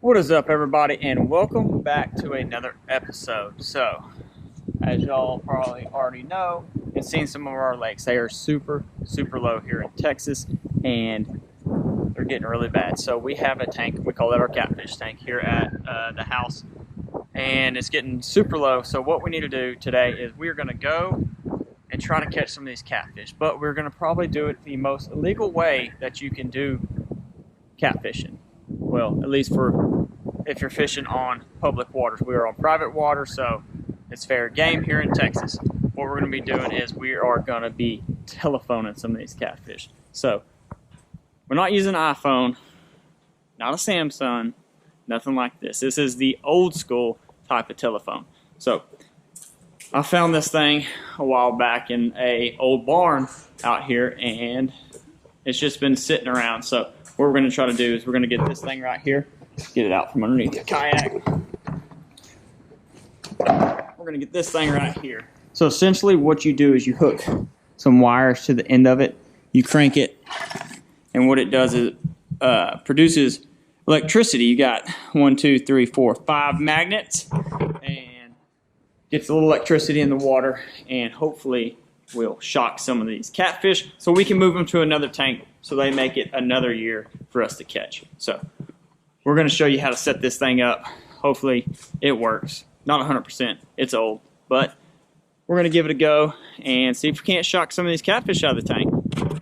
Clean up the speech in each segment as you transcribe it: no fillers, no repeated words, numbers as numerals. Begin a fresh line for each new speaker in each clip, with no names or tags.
What is up, everybody, and welcome back to another episode. So, as y'all probably already know and seen some of our lakes, they are super low here in Texas, and they're getting really bad. So we have a tank, we call it our catfish tank here at the house, and it's getting super low. So what we need to do today is we're going to go and try to catch some of these catfish, but we're going to probably do it the most illegal way that you can do catfishing. Well, at least for if you're fishing on public waters. We are on private water, so it's fair game here in Texas. What we're going to be doing is we are going to be telephoning some of these catfish. So we're not using an iPhone, not a Samsung, nothing like this. This is the old school type of telephone. So I found this thing a while back in a old barn out here, and it's just been sitting around. So what we're going to try to do is we're going to get this thing right here, get it out from underneath the kayak. We're going to get this thing right here. So essentially what you do is you hook some wires to the end of it, you crank it, and what it does is produces electricity. You got 1, 2, 3, 4, 5 magnets, and gets a little electricity in the water, and hopefully will shock some of these catfish so we can move them to another tank so they make it another year for us to catch. So we're going to show you how to set this thing up. Hopefully it works. Not 100%, it's old, but we're going to give it a go and see if we can't shock some of these catfish out of the tank.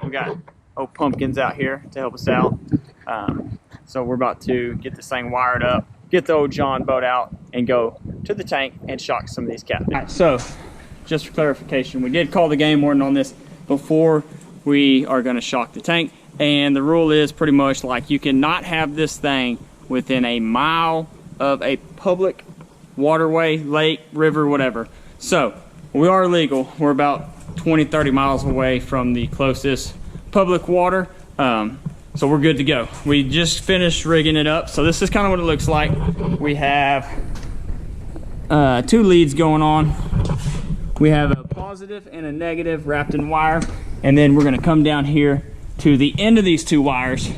We got old pumpkins out here to help us out. So we're about to get this thing wired up, get the old John boat out, and go to the tank and shock some of these catfish. All right, so just for clarification, we did call the game warden on this before we are going to shock the tank, and the rule is pretty much like you cannot have this thing within a mile of a public waterway, lake, river, whatever. So we are legal. We're about 20-30 miles away from the closest public water, so we're good to go. We just finished rigging it up, so this is kind of what it looks like. We have 2 leads going on. We have a positive and a negative wrapped in wire, and then we're going to come down here to the end of these 2 wires,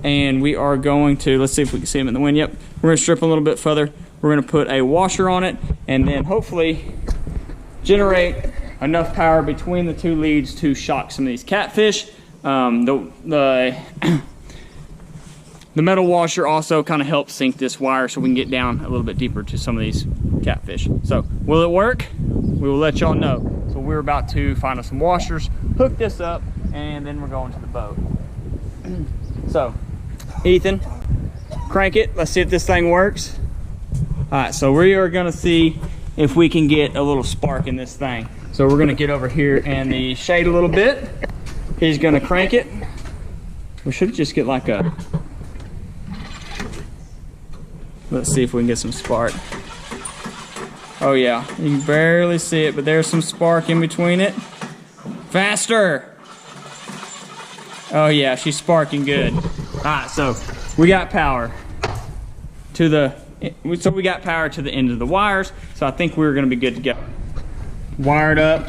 and we are going to, let's see if we can see them in the wind. Yep, we're going to strip a little bit further. We're going to put a washer on it, and then hopefully generate enough power between the 2 leads to shock some of these catfish. The metal washer also kind of helps sink this wire so we can get down a little bit deeper to some of these catfish. So will it work? We will let y'all know. So we're about to find us some washers, hook this up, and then we're going to the boat. So Ethan, crank it. Let's see if this thing works. All right, so we are gonna see if we can get a little spark in this thing. So we're gonna get over here in the shade a little bit. He's gonna crank it. We should just get like a, let's see if we can get some spark. Oh yeah, you can barely see it, but there's some spark in between it. Faster! Oh yeah, she's sparking good. Alright, so we got power to the end of the wires, so I think we're gonna be good to go. Wired up.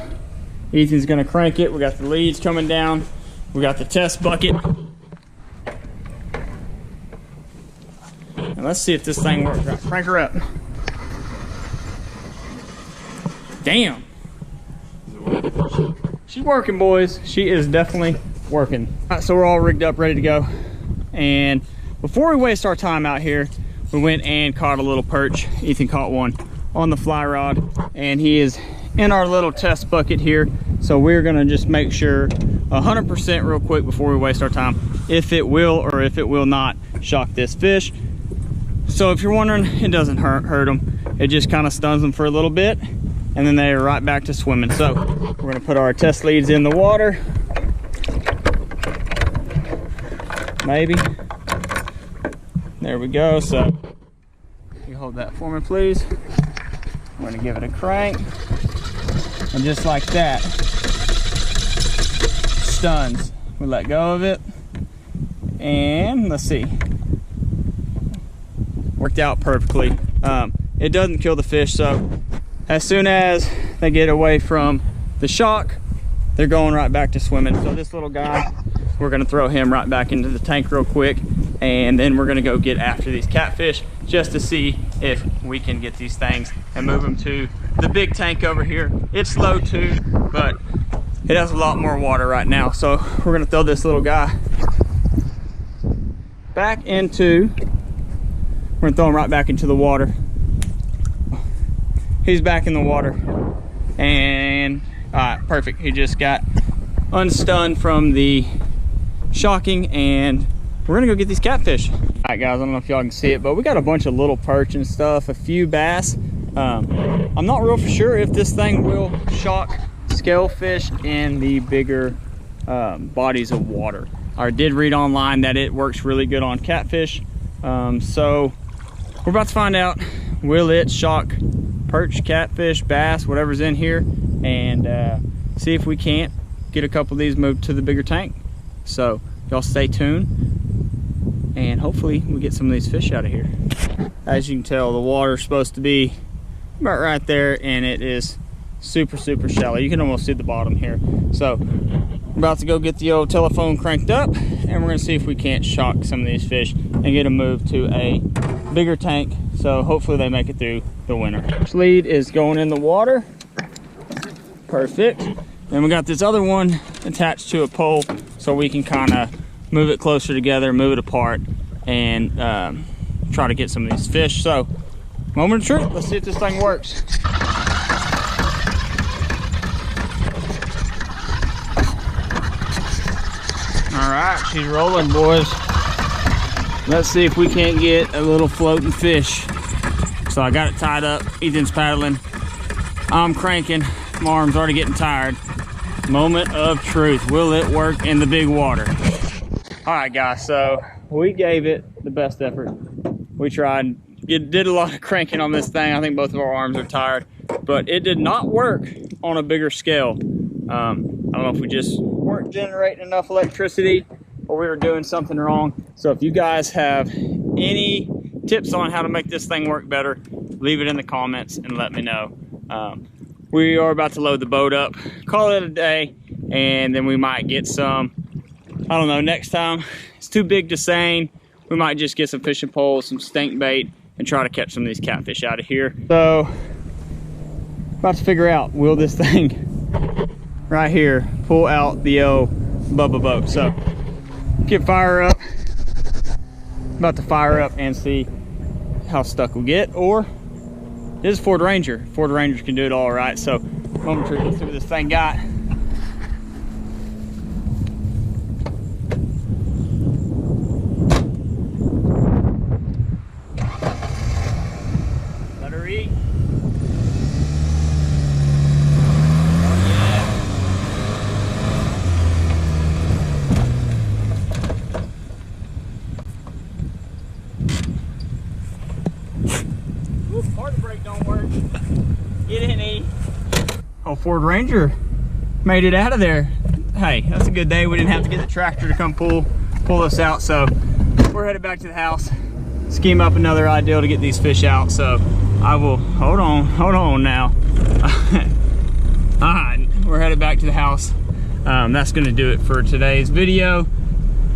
Ethan's gonna crank it. We got the leads coming down. We got the test bucket. And let's see if this thing works. Right, crank her up. Damn. She's working, boys. She is definitely working. All right, so we're all rigged up, ready to go. And before we waste our time out here, we went and caught a little perch. Ethan caught one on the fly rod, and he is in our little test bucket here. So we're gonna just make sure 100% real quick before we waste our time if it will or if it will not shock this fish. So if you're wondering, it doesn't hurt them. It just kind of stuns them for a little bit, and then they're right back to swimming. So we're gonna put our test leads in the water. Maybe. There we go. So you hold that for me, please. I'm gonna give it a crank. And just like that, stuns. We let go of it. And let's see. Worked out perfectly. It doesn't kill the fish, so as soon as they get away from the shock, they're going right back to swimming. So this little guy, we're gonna throw him right back into the tank real quick, and then we're gonna go get after these catfish just to see if we can get these things and move them to the big tank over here. It's low too, but it has a lot more water right now. So we're gonna throw this little guy back into, we're gonna throw him right back into the water. He's back in the water, and all right, perfect. He just got unstunned from the shocking, and we're gonna go get these catfish. All right guys, I don't know if y'all can see it, but we got a bunch of little perch and stuff, a few bass. I'm not real for sure if this thing will shock scale fish in the bigger bodies of water. I did read online that it works really good on catfish. So we're about to find out, will it shock perch, catfish, bass, whatever's in here, and see if we can't get a couple of these moved to the bigger tank. So y'all stay tuned, and hopefully we get some of these fish out of here. As you can tell, the water's supposed to be about right there, and it is super shallow. You can almost see the bottom here. So we're about to go get the old telephone cranked up, and we're gonna see if we can't shock some of these fish and get them moved to a bigger tank, so hopefully they make it through the winter. This lead is going in the water. Perfect. Then we got this other one attached to a pole, so we can kind of move it closer together, move it apart, and try to get some of these fish. So moment of truth, let's see if this thing works. All right, she's rolling, boys. Let's see if we can't get a little floating fish. So I got it tied up, Ethan's paddling, I'm cranking, my arm's already getting tired. Moment of truth, will it work in the big water? All right guys, so we gave it the best effort. We tried, did a lot of cranking on this thing. I think both of our arms are tired, but it did not work on a bigger scale. I don't know if we just weren't generating enough electricity or we were doing something wrong. So if you guys have any tips on how to make this thing work better, leave it in the comments and let me know. We are about to load the boat up, call it a day, and then we might get some, I don't know, next time. It's too big to seine. We might just get some fishing poles, some stink bait, and try to catch some of these catfish out of here. So, about to figure out, will this thing right here pull out the old Bubba boat? So, get fire up. About to fire up and see how stuck we'll get, or this is Ford Ranger. Ford Rangers can do it all right. So, moment of truth, let's see what this thing got. Let her eat. Hard brake don't work. Get in, E. Oh, Ford Ranger made it out of there. Hey, that's a good day. We didn't have to get the tractor to come pull us out. So we're headed back to the house, scheme up another idea to get these fish out. So I will, hold on now. All right, we're headed back to the house. That's gonna do it for today's video.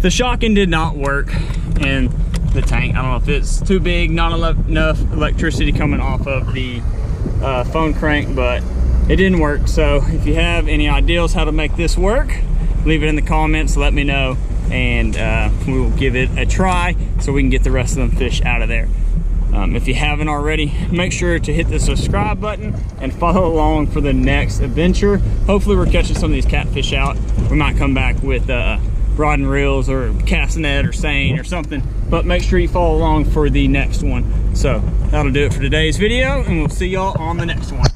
The shocking did not work in the tank. I don't know if it's too big, not enough electricity coming off of the phone crank, but it didn't work. So if you have any ideas how to make this work, leave it in the comments, let me know, and we will give it a try so we can get the rest of them fish out of there. If you haven't already, make sure to hit the subscribe button and follow along for the next adventure. Hopefully we're catching some of these catfish out. We might come back with rod and reels or cast net or seine or something, but make sure you follow along for the next one. So that'll do it for today's video, and we'll see y'all on the next one.